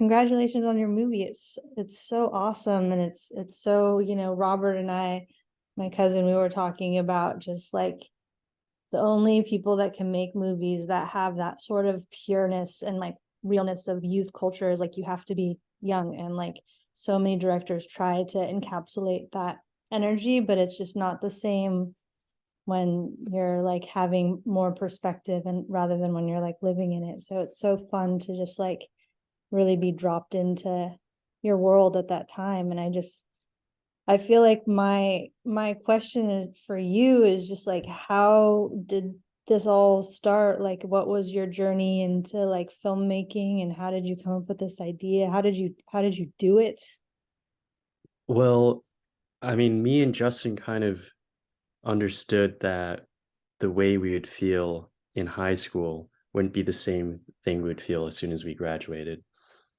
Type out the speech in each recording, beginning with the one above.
congratulations on your movie. It's so awesome, and it's so, Robert and I, my cousin, we were talking about just like the only people that can make movies that have that sort of pureness and like realness of youth culture is like you have to be young, and like so many directors try to encapsulate that energy, but it's just not the same when you're like having more perspective and rather than when you're like living in it. So it's so fun to just like really be dropped into your world at that time. And I feel like my question is for you is just like, how did this all start? Like, what was your journey into like filmmaking, and how did you come up with this idea? How did you do it? Well, I mean, me and Justin kind of understood that the way we would feel in high school wouldn't be the same thing we would feel as soon as we graduated.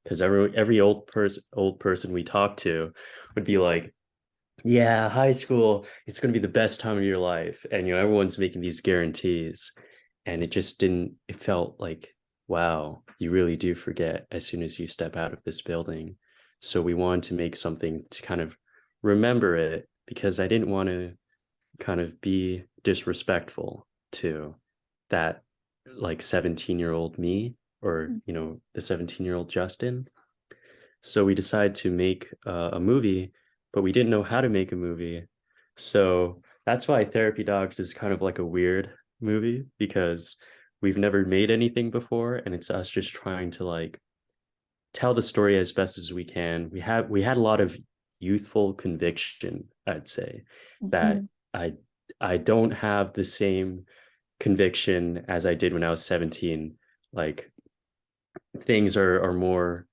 Because every old person we talked to would be like, "Yeah, high school, it's going to be the best time of your life," and everyone's making these guarantees, and it just didn't. It felt like, wow, you really do forget as soon as you step out of this building. So we wanted to make something to kind of remember it because I didn't want to kind of be disrespectful to that like 17-year-old me or the 17-year-old Justin. So we decided to make a movie, but we didn't know how to make a movie. So that's why Therapy Dogs is kind of like a weird movie because we've never made anything before, and it's us just trying to like tell the story as best as we can. We had a lot of youthful conviction, I'd say, that Mhm. I don't have the same conviction as I did when I was 17. Like things are more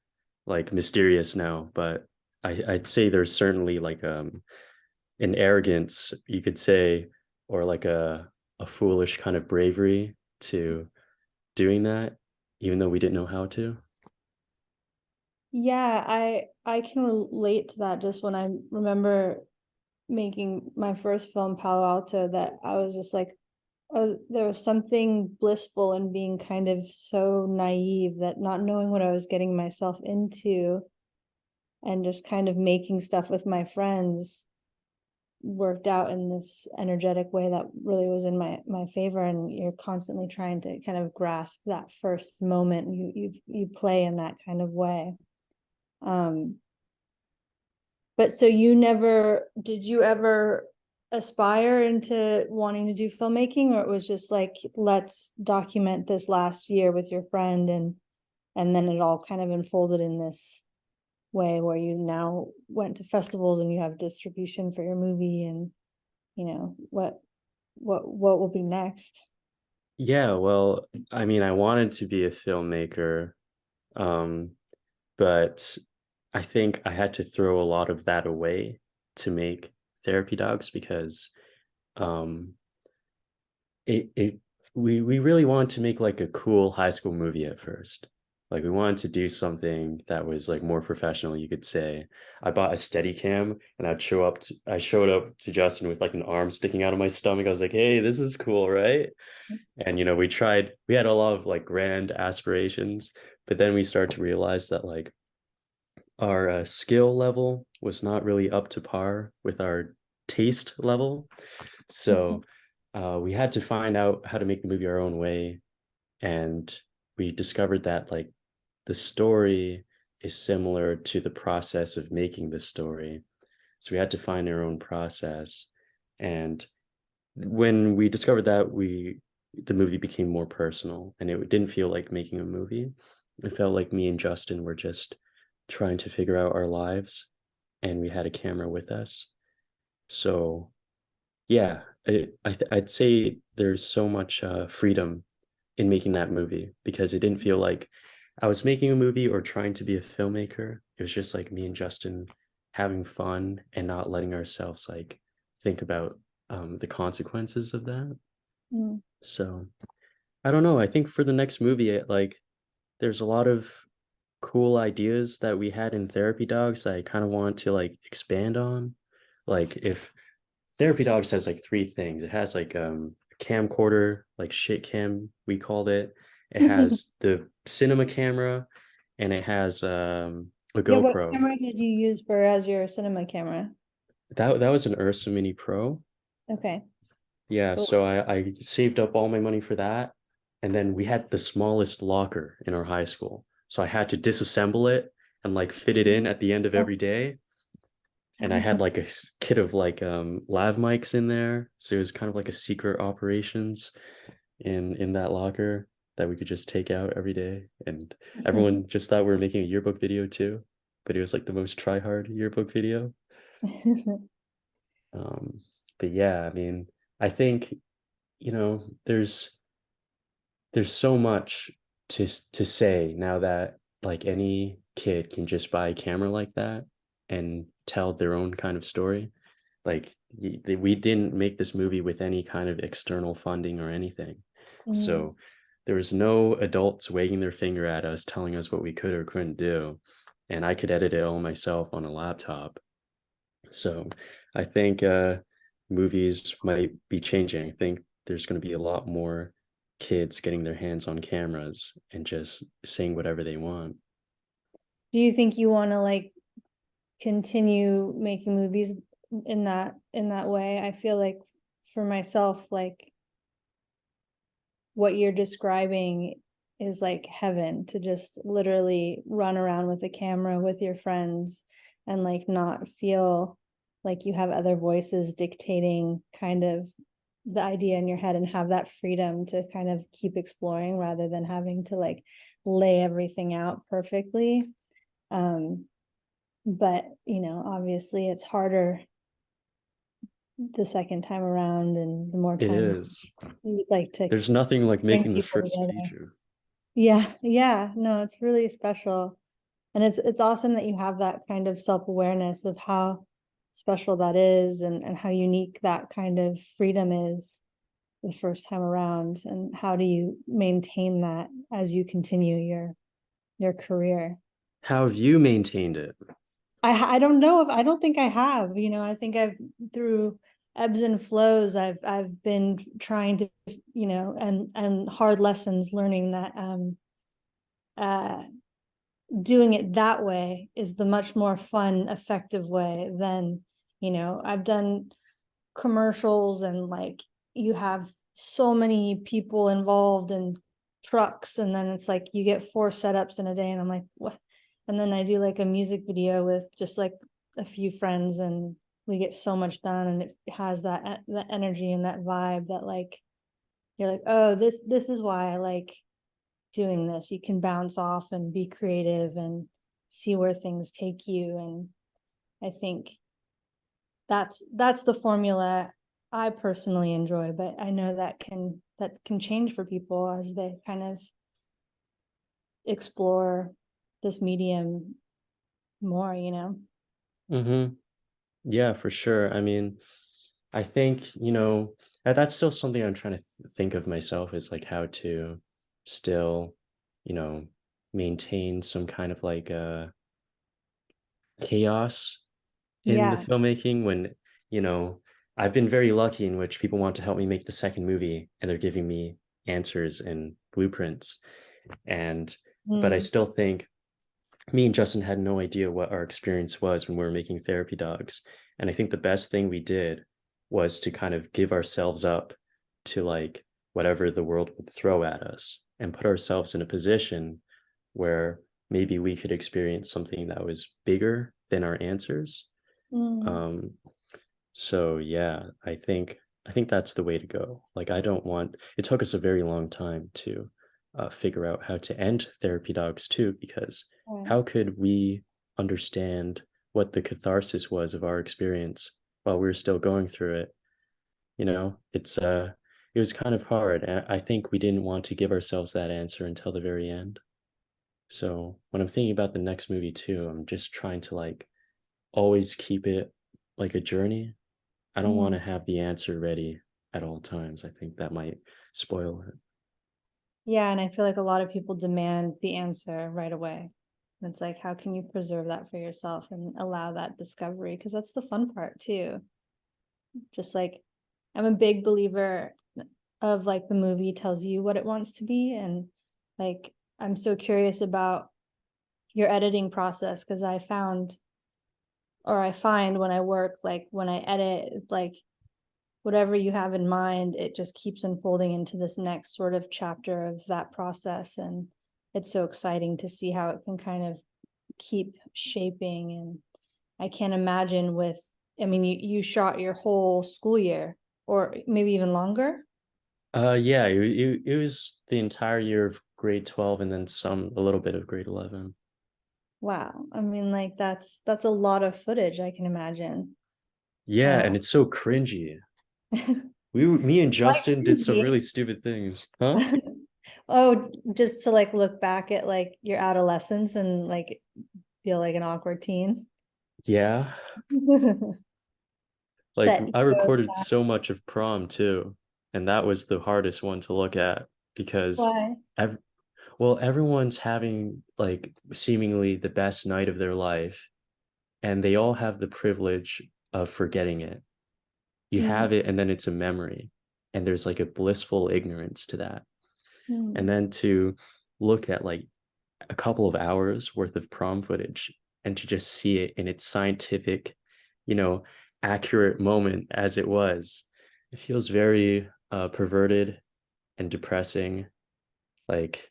like mysterious now, but I'd say there's certainly like an arrogance, you could say, or like a foolish kind of bravery to doing that, even though we didn't know how to. Yeah, I can relate to that. Just when I remember making my first film, Palo Alto, that I was just like, oh, there was something blissful in being kind of so naive, that not knowing what I was getting myself into and just kind of making stuff with my friends worked out in this energetic way that really was in my favor. And you're constantly trying to kind of grasp that first moment. You play in that kind of way. um but so did you ever aspire into wanting to do filmmaking, or it was just like, let's document this last year with your friend, and then it all kind of unfolded in this way where you now went to festivals and you have distribution for your movie, and what will be next? Yeah, well, I mean, I wanted to be a filmmaker, um, but I think I had to throw a lot of that away to make Therapy Dogs because um, it we really wanted to make like a cool high school movie at first. Like we wanted to do something that was like more professional, you could say. I bought a steady cam and I showed up to Justin with like an arm sticking out of my stomach. I was like, "Hey, this is cool, right?" And we had a lot of like grand aspirations, but then we started to realize that like our skill level was not really up to par with our taste level. So we had to find out how to make the movie our own way. And we discovered that like the story is similar to the process of making the story. So we had to find our own process. And when we discovered that, the movie became more personal and it didn't feel like making a movie. It felt like me and Justin were just trying to figure out our lives and we had a camera with us. So yeah, I'd say there's so much freedom in making that movie because it didn't feel like I was making a movie or trying to be a filmmaker. It was just like me and Justin having fun and not letting ourselves like think about the consequences of that. Mm. So I don't know. I think for the next movie, like there's a lot of cool ideas that we had in Therapy Dogs I kind of want to like expand on. Like if Therapy Dogs has like three things. It has like a camcorder, like shit cam, we called it. It has the cinema camera, and it has a Yeah, what GoPro. camera did you use for as your cinema camera? That was an Ursa Mini Pro. Okay, Yeah, cool. so I saved up all my money for that. And then we had the smallest locker in our high school. So I had to disassemble it and like fit it in at the end of every day. And I had like a kit of like lav mics in there. So it was kind of like a secret operations in that locker that we could just take out every day. And everyone just thought we were making a yearbook video too. But it was like the most try hard yearbook video. Um, but yeah, I mean, I think, you know, there's so much to say now that like any kid can just buy a camera like that and tell their own kind of story. Like we didn't make this movie with any kind of external funding or anything. Mhm. So there was no adults wagging their finger at us telling us what we could or couldn't do. And I could edit it all myself on a laptop. So I think movies might be changing. I think there's going to be a lot more kids getting their hands on cameras and just saying whatever they want. Do you think you want to like continue making movies in that way? I feel like for myself, like what you're describing is like heaven, to just literally run around with a camera with your friends and like not feel like you have other voices dictating kind of the idea in your head, and have that freedom to kind of keep exploring rather than having to like lay everything out perfectly. um but obviously it's harder the second time around, and the more It time is. you'd like to There's nothing like bring making the people first together. feature. Yeah, no, it's really special. And it's awesome that you have that kind of self-awareness of how special that is, and how unique that kind of freedom is the first time around. And how do you maintain that as you continue your career? How have you maintained it? I don't know, if I don't think I have. I think I've, through ebbs and flows, I've been trying to, and hard lessons, learning that uh doing it that way is the much more fun, effective way than, I've done commercials, and like you have so many people involved in trucks, and then it's like you get 4 setups in a day, and I'm like, what? And then I do like a music video with just like a few friends, and we get so much done, and it has that energy and that vibe that like you're like, oh, this is why I like doing this. You can bounce off and be creative and see where things take you. And I think that's the formula I personally enjoy, but I know that can change for people as they kind of explore this medium more. Mm-hmm. Yeah, for sure. I mean, I think, that's still something I'm trying to think of myself is like how to still, you know, maintain some kind of like chaos in the Yeah. filmmaking when, you know, I've been very lucky in which people want to help me make the second movie and they're giving me answers and blueprints. And, but I Mm. still think me and Justin had no idea what our experience was when we were making Therapy Dogs. And I think the best thing we did was to kind of give ourselves up to like whatever the world would throw at us and put ourselves in a position where maybe we could experience something that was bigger than our answers. Mm. Um, so yeah, I think that's the way to go. Like I don't want it took us a very long time to figure out how to end Therapy Dogs too, because Right. how could we understand what the catharsis was of our experience while we are still going through it? It was kind of hard. And I think we didn't want to give ourselves that answer until the very end. So when I'm thinking about the next movie too, I'm just trying to like always keep it like a journey. I don't want Mm. to have the answer ready at all times. I think that might spoil it. Yeah, and I feel like a lot of people demand the answer right away. And it's like, how can you preserve that for yourself and allow that discovery? Because that's the fun part too. Just like, I'm a big believer of like the movie tells you what it wants to be. And like, I'm so curious about your editing process, because I find when I work, like when I edit, it's like whatever you have in mind, it just keeps unfolding into this next sort of chapter of that process. And it's so exciting to see how it can kind of keep shaping. And I can't imagine I mean, you shot your whole school year or maybe even longer. Yeah, it was the entire year of grade 12 and then a little bit of grade 11. Wow. I mean, like that's a lot of footage, I can imagine. Yeah, Uh, and it's so cringy. Me and like Justin did some cringy. really stupid things. Huh? Oh, just to like look back at like your adolescence and like feel like an awkward teen. Yeah. Like Set I photos. recorded so much of prom too, and that was the hardest one to look at because Why? ev well, everyone's having like seemingly the best night of their life, and they all have the privilege of forgetting it. You Mm, have it, and then it's a memory, and there's like a blissful ignorance to that. And mm, then to look at like a couple of hours worth of prom footage and to just see it in its scientific, you know, accurate moment as it was, it feels very perverted and depressing. Like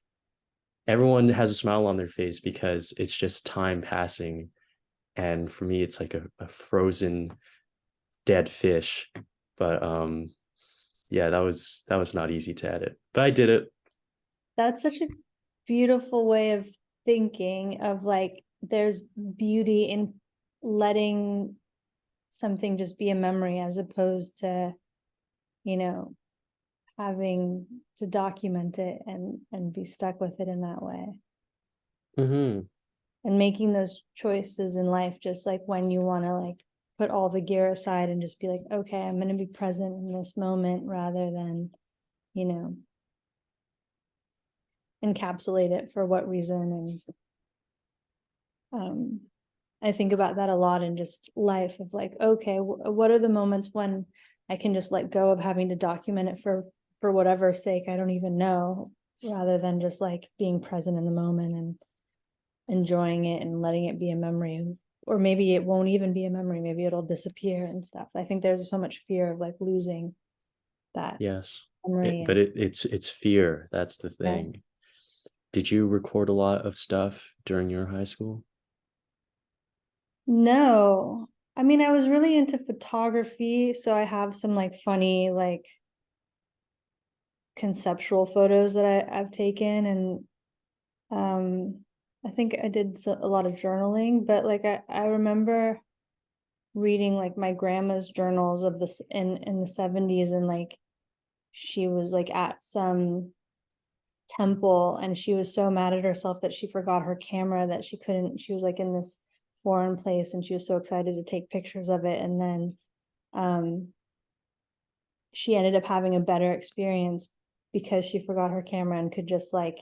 everyone has a smile on their face because it's just time passing. And for me, it's like a frozen dead fish. But yeah, that was not easy to edit. But I did it. that's such a beautiful way of thinking of like there's beauty in letting something just be a memory as opposed to, you know, having to document it and be stuck with it in that way. Hmm. And making those choices in life, just like when you want to like put all the gear aside and just be like, okay, I'm going to be present in this moment rather than, you know, encapsulate it for what reason. And um I think about that a lot in just life of like, okay, what are the moments when I can just let go of having to document it for whatever sake I don't even know, rather than just like being present in the moment and enjoying it and letting it be a memory. Or maybe it won't even be a memory, maybe it'll disappear and stuff. I think there's so much fear of like losing that Yes. memory. But And it's fear. That's the yeah. thing. Did you record a lot of stuff during your high school? No, I mean, I was really into photography, so I have some like funny like conceptual photos that I've taken. And I think I did a lot of journaling, but like I remember reading like my grandma's journals of this in the 70s, and like she was like at some temple and she was so mad at herself that she forgot her camera, that she was like in this foreign place and she was so excited to take pictures of it. And then um she ended up having a better experience because she forgot her camera and could just like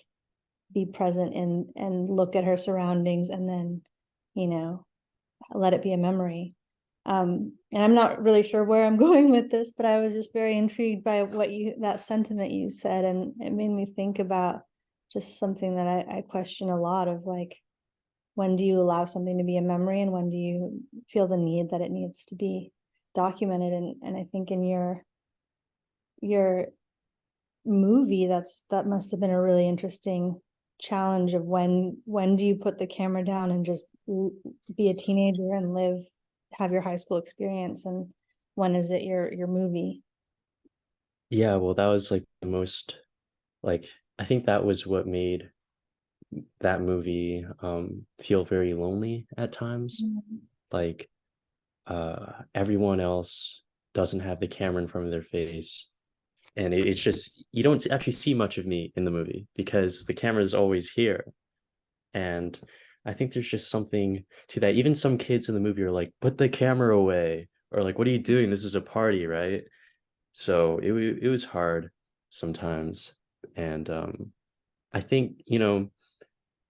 be present and look at her surroundings and then, you know, let it be a memory. And I'm not really sure where I'm going with this, but I was just very intrigued by that sentiment you said, and it made me think about just something that I question a lot of like, when do you allow something to be a memory and when do you feel the need that it needs to be documented? And I think in your movie, that must have been a really interesting challenge of when do you put the camera down and just be a teenager and have your high school experience, and when is it your movie? Yeah, well, that was like the most like I think that was what made that movie feel very lonely at times. Like everyone else doesn't have the camera in front of their face. And it's just you don't actually see much of me in the movie because the camera is always here. And I think there's just something to that. Even some kids in the movie are like, put the camera away, or like, what are you doing? This is a party, right? So it was hard sometimes. And I think,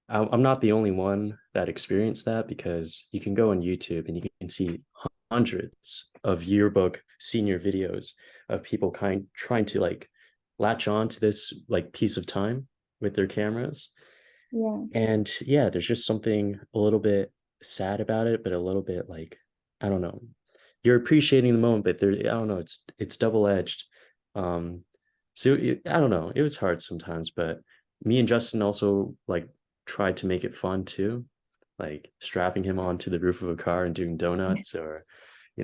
I'm not the only one that experienced that because you can go on YouTube and you can see hundreds of yearbook senior videos of people trying to like latch on to this like piece of time with their cameras. Yeah. And yeah, there's just something a little bit sad about it, but a little bit like, I don't know. You're appreciating the moment, but there, I don't know, it's double-edged. Um, I don't know. It was hard sometimes, but me and Justin also like tried to make it fun too, like strapping him onto the roof of a car and doing donuts, or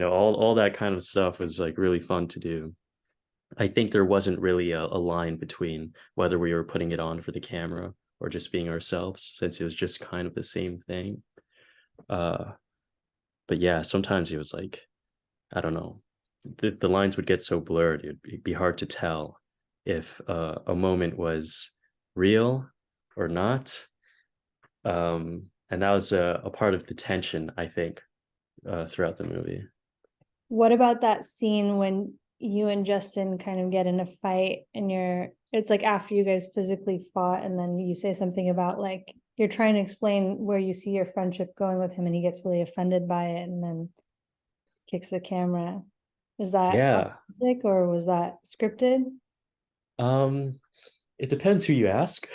all that kind of stuff was like really fun to do. I think there wasn't really a line between whether we were putting it on for the camera or just being ourselves, since it was just kind of the same thing. Uh, but yeah, sometimes it was like, I don't know, the lines would get so blurred, it'd be hard to tell if a moment was real or not. And that was a part of the tension, I think, throughout the movie. What about that scene when you and Justin kind of get in a fight and it's like after you guys physically fought and then you say something about like you're trying to explain where you see your friendship going with him and he gets really offended by it and then kicks the camera. Is that Yeah. authentic or was that scripted? Um, it depends who you ask.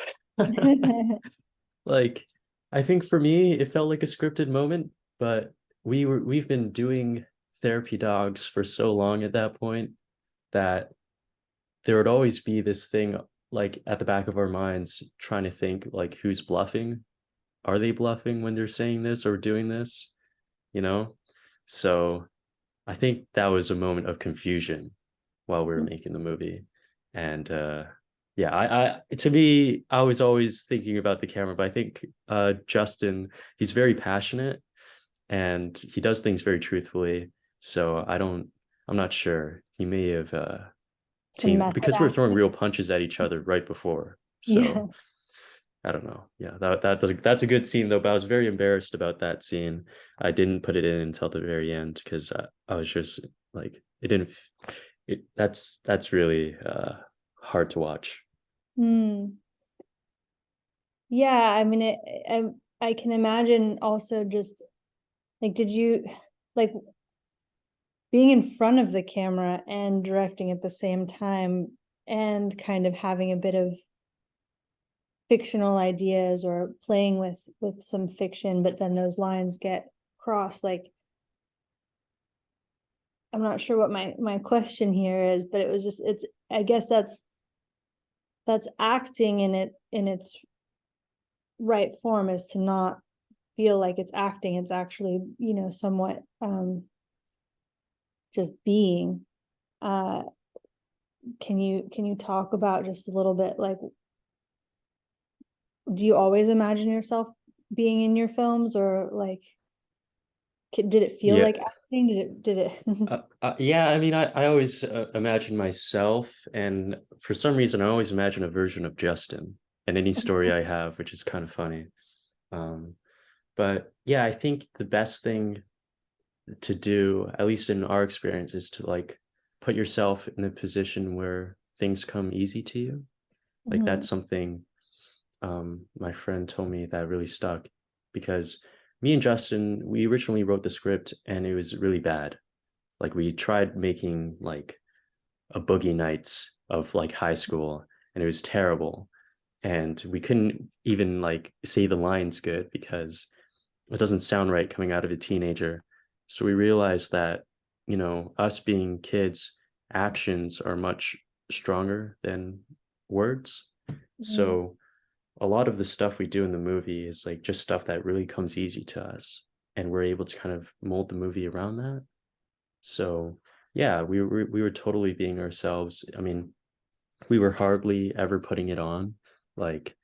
Like, I think for me, it felt like a scripted moment, but we've been doing therapy dogs for so long at that point that there would always be this thing like at the back of our minds trying to think like who's bluffing? Are they bluffing when they're saying this or doing this? You know? So I think that was a moment of confusion while we were making the movie. And yeah, I to me, I was always thinking about the camera, but I think Justin, he's very passionate and he does things very truthfully. So I'm not sure. He may have Some teamed method because we were throwing acting. real punches at each other right before. Yeah. So I don't know. Yeah, that's a good scene though. But I was very embarrassed about that scene. I didn't put it in until the very end because I was just like, it didn't. That's really hard to watch. Hmm. Yeah, I mean I can imagine also just like did you like being in front of the camera and directing at the same time and kind of having a bit of fictional ideas or playing with some fiction, but then those lines get crossed. Like I'm not sure what my question here is, but it was just it's I guess that's acting in its right form is to not feel like it's acting. It's actually, somewhat just being. Uh can you talk about just a little bit like do you always imagine yourself being in your films or like did it feel Yeah, like acting? Did it yeah. I mean, I always imagine myself, and for some reason, I always imagine a version of Justin in any story I have, which is kind of funny. Um, but yeah, I think the best thing to do, at least in our experience, is to like put yourself in a position where things come easy to you. Like Mhm. that's something my friend told me that really stuck because me and Justin, we originally wrote the script and it was really bad. Like we tried making like a Boogie Nights of like high school and it was terrible. And we couldn't even like say the lines good because it doesn't sound right coming out of a teenager. So we realized that, us being kids, actions are much stronger than words. Mhm. So a lot of the stuff we do in the movie is like just stuff that really comes easy to us. And we're able to kind of mold the movie around that. So yeah, we were totally being ourselves. I mean, we were hardly ever putting it on. Like,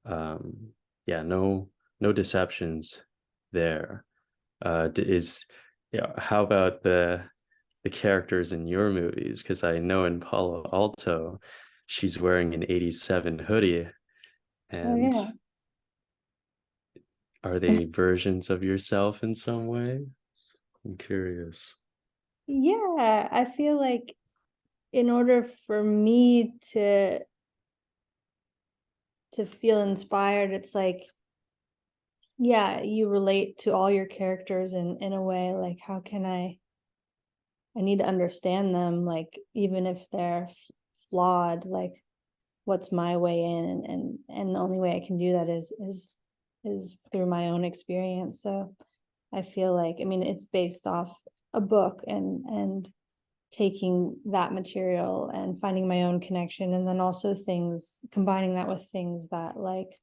yeah, no deceptions there. Is Yeah, how about the characters in your movies? Because I know in Palo Alto, she's wearing an '87 hoodie, Oh and yeah. are they versions of yourself in some way? I'm curious. Yeah, I feel like in order for me to feel inspired, it's like yeah, you relate to all your characters in a way like how can I need to understand them like even if they're flawed like what's my way in, and the only way I can do that is through my own experience. So I feel like, I mean, it's based off a book, and taking that material and finding my own connection, and then also things, combining that with things that like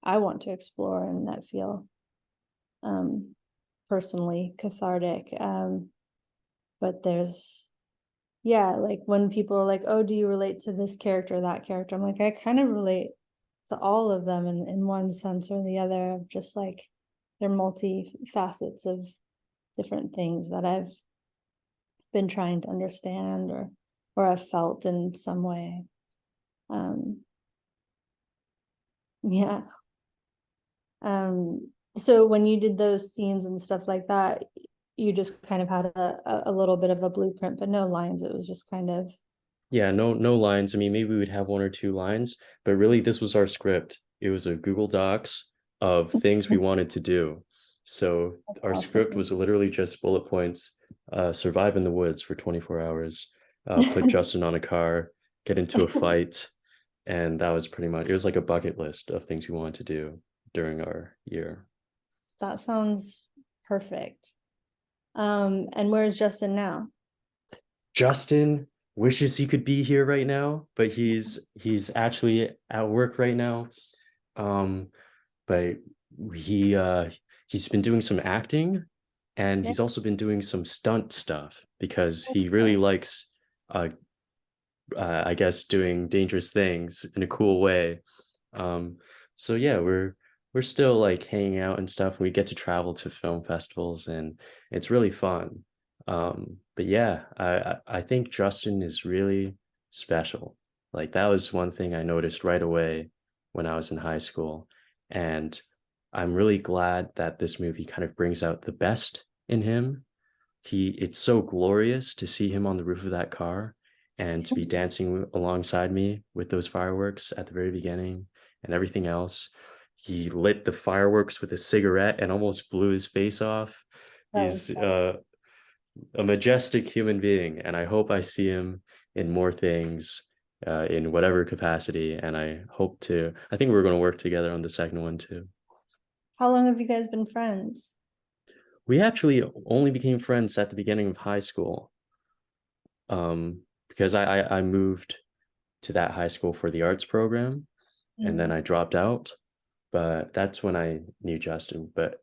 I want to explore and that feel personally cathartic. But there's, yeah, like when people are like, oh, do you relate to this character or that character? I'm like, I kind of relate to all of them in one sense or the other, just like they're multi facets of different things that I've been trying to understand, or I've felt in some way. Um, yeah. So when you did those scenes and stuff like that, you just kind of had a little bit of a blueprint, but no lines. It was just kind of Yeah, no lines. I mean, maybe we would have one or two lines, but really this was our script. It was a Google Docs of things we wanted to do. So our script awesome. was literally just bullet points, survive in the woods for 24 hours, put Justin on a car, get into a fight, and that was pretty much, it was like a bucket list of things we wanted to do during our year. That sounds perfect. And where's Justin now? Justin wishes he could be here right now, but he's actually at work right now. Um, but he uh he's been doing some acting, and Yeah. he's also been doing some stunt stuff because he really likes uh I guess doing dangerous things in a cool way. Um, so yeah, we're still like hanging out and stuff. We get to travel to film festivals, and it's really fun. But yeah, I think Justin is really special. Like that was one thing I noticed right away when I was in high school, and I'm really glad that this movie kind of brings out the best in him. It's so glorious to see him on the roof of that car and to be dancing alongside me with those fireworks at the very beginning and everything else. He lit the fireworks with a cigarette and almost blew his face off. That was He's a majestic human being, and I hope I see him in more things, in whatever capacity. And I think we're going to work together on the second one too. How long have you guys been friends? We actually only became friends at the beginning of high school, because I moved to that high school for the arts program, and then Mm. I dropped out. But that's when I knew Justin. But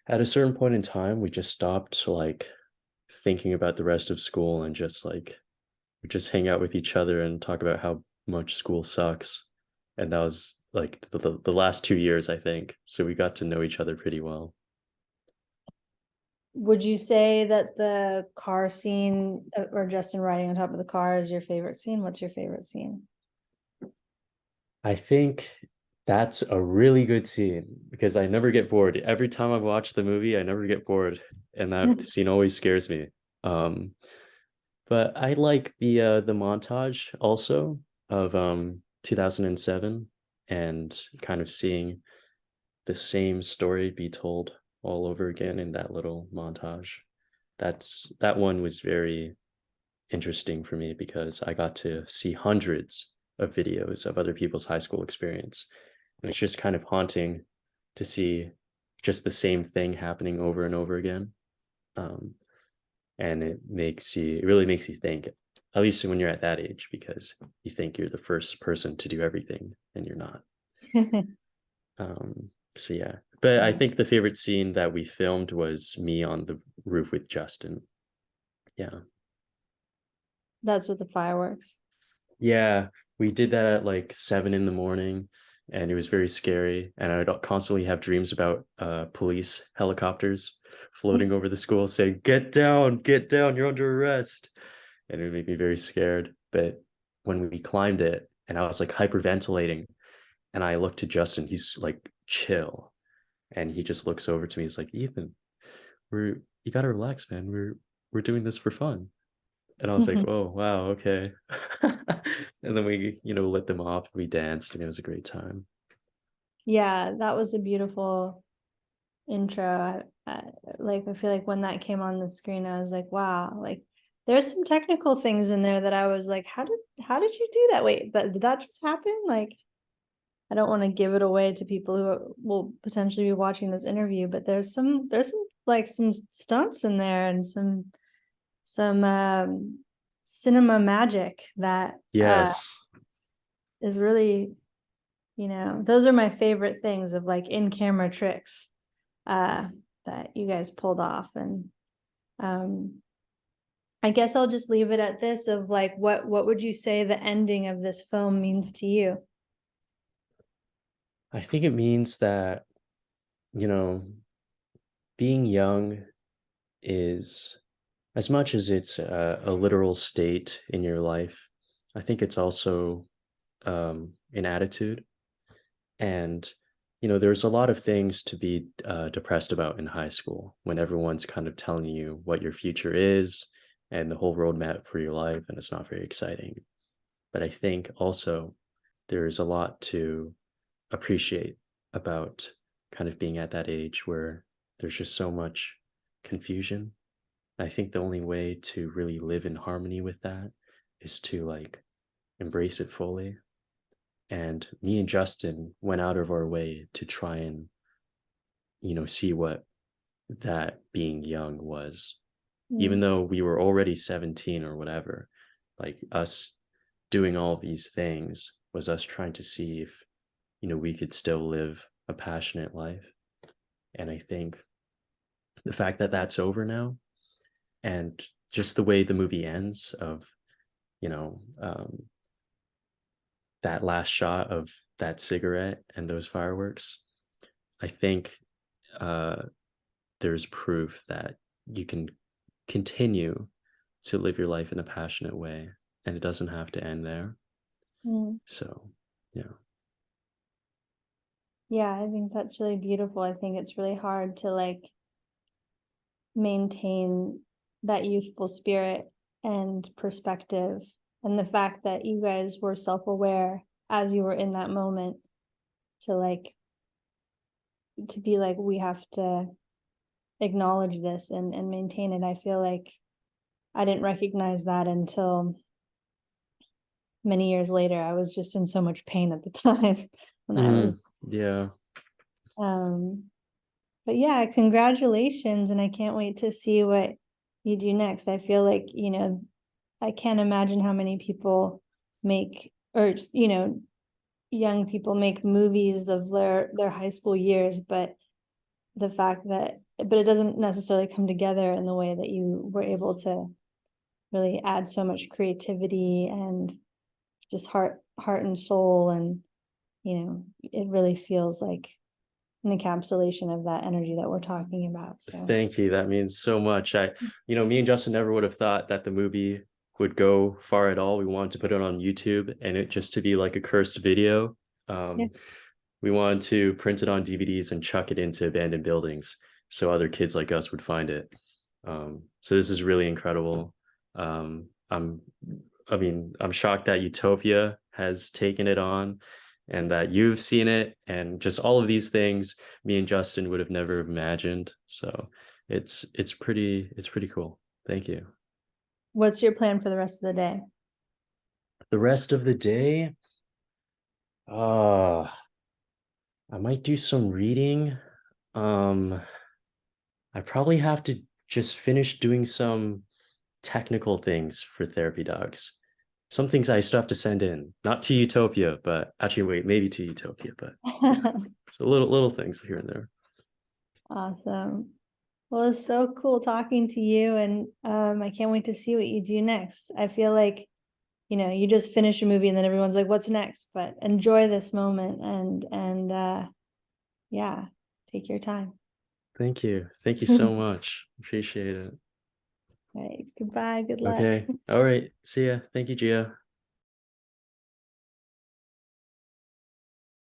at a certain point in time, we just stopped like thinking about the rest of school and just like we just hang out with each other and talk about how much school sucks. And that was like the last 2 years, I think. So we got to know each other pretty well. Would you say that the car scene, or Justin riding on top of the car, is your favorite scene? What's your favorite scene? I think that's a really good scene because I never get bored. Every time I watch the movie, I never get bored, and that scene always scares me. Um, but I like the montage also of 2007, and kind of seeing the same story be told all over again in that little montage. That one was very interesting for me because I got to see hundreds of videos of other people's high school experience. And it's just kind of haunting to see just the same thing happening over and over again. Um, and it really makes you think, at least when you're at that age, because you think you're the first person to do everything and you're not. So yeah, but I think the favorite scene that we filmed was me on the roof with Justin. Yeah. That's with the fireworks. Yeah, we did that at like 7 in the morning, and it was very scary. And I would constantly have dreams about police helicopters floating over the school saying, get down, you're under arrest. And it would make me very scared. But when we climbed it and I was like hyperventilating, and I looked to Justin, he's like chill. And he just looks over to me, he's like, Ethan, you gotta relax, man. We're doing this for fun. And I was like, oh, wow, okay. And then we, lit them off. We danced, and it was a great time. Yeah, that was a beautiful intro. Like I feel like when that came on the screen, I was like, wow, like there's some technical things in there that I was like, how did you do that? Wait, but did that just happen? Like, I don't want to give it away to people who will potentially be watching this interview, but there's some like some stunts in there and some cinema magic that Yes. is really, those are my favorite things of like in-camera tricks uh that you guys pulled off. And um I guess I'll just leave it at this of like what would you say the ending of this film means to you? I think it means that, you know, being young is, as much as it's a literal state in your life, I think it's also an attitude. And, there's a lot of things to be depressed about in high school when everyone's kind of telling you what your future is and the whole roadmap for your life, and it's not very exciting. But I think also there's a lot to appreciate about kind of being at that age where there's just so much confusion. I think the only way to really live in harmony with that is to like embrace it fully. And me and Justin went out of our way to try and, see what that being young was. Even Mm, though we were already 17 or whatever, like us doing all of these things was us trying to see if, we could still live a passionate life. And I think the fact that that's over now, and just the way the movie ends of, you know, um, that last shot of that cigarette and those fireworks, I think uh, there's proof that you can continue to live your life in a passionate way, and it doesn't have to end there. mm. So, yeah. Yeah, I think that's really beautiful. I think it's really hard to like maintain that youthful spirit and perspective, and the fact that you guys were self-aware as you were in that moment to like to be like, we have to acknowledge this and maintain it. I feel like I didn't recognize that until many years later. I was just in so much pain at the time when I was Yeah. um but yeah, congratulations, and I can't wait to see what you do next. I feel like, I can't imagine how many people make, or young people make movies of their high school years, but the fact that but it doesn't necessarily come together in the way that you were able to really add so much creativity and just heart and soul. And it really feels like an encapsulation of that energy that we're talking about. So Thank you. That means so much. Me and Justin never would have thought that the movie would go far at all. We wanted to put it on YouTube and it just to be like a cursed video. yeah. Um, we wanted to print it on DVDs and chuck it into abandoned buildings so other kids like us would find it. So this is really incredible. Um, I'm, I'm shocked that Utopia has taken it on and that you've seen it, and just all of these things me and Justin would have never imagined. So it's pretty cool. Thank you. What's your plan for the rest of the day? The rest of the day, uh, I might do some reading. Um, I probably have to just finish doing some technical things for therapy dogs. Some things I still have to send in, not to Utopia, but actually, wait, maybe to Utopia, but yeah, so little things here and there. Awesome. Well, it's so cool talking to you, and I can't wait to see what you do next. I feel like, you just finish a movie and then everyone's like, what's next? But enjoy this moment and yeah, take your time. Thank you. Thank you All so much. Appreciate it. right, goodbye, good luck. Okay. All right. See ya. Thank you, Gia.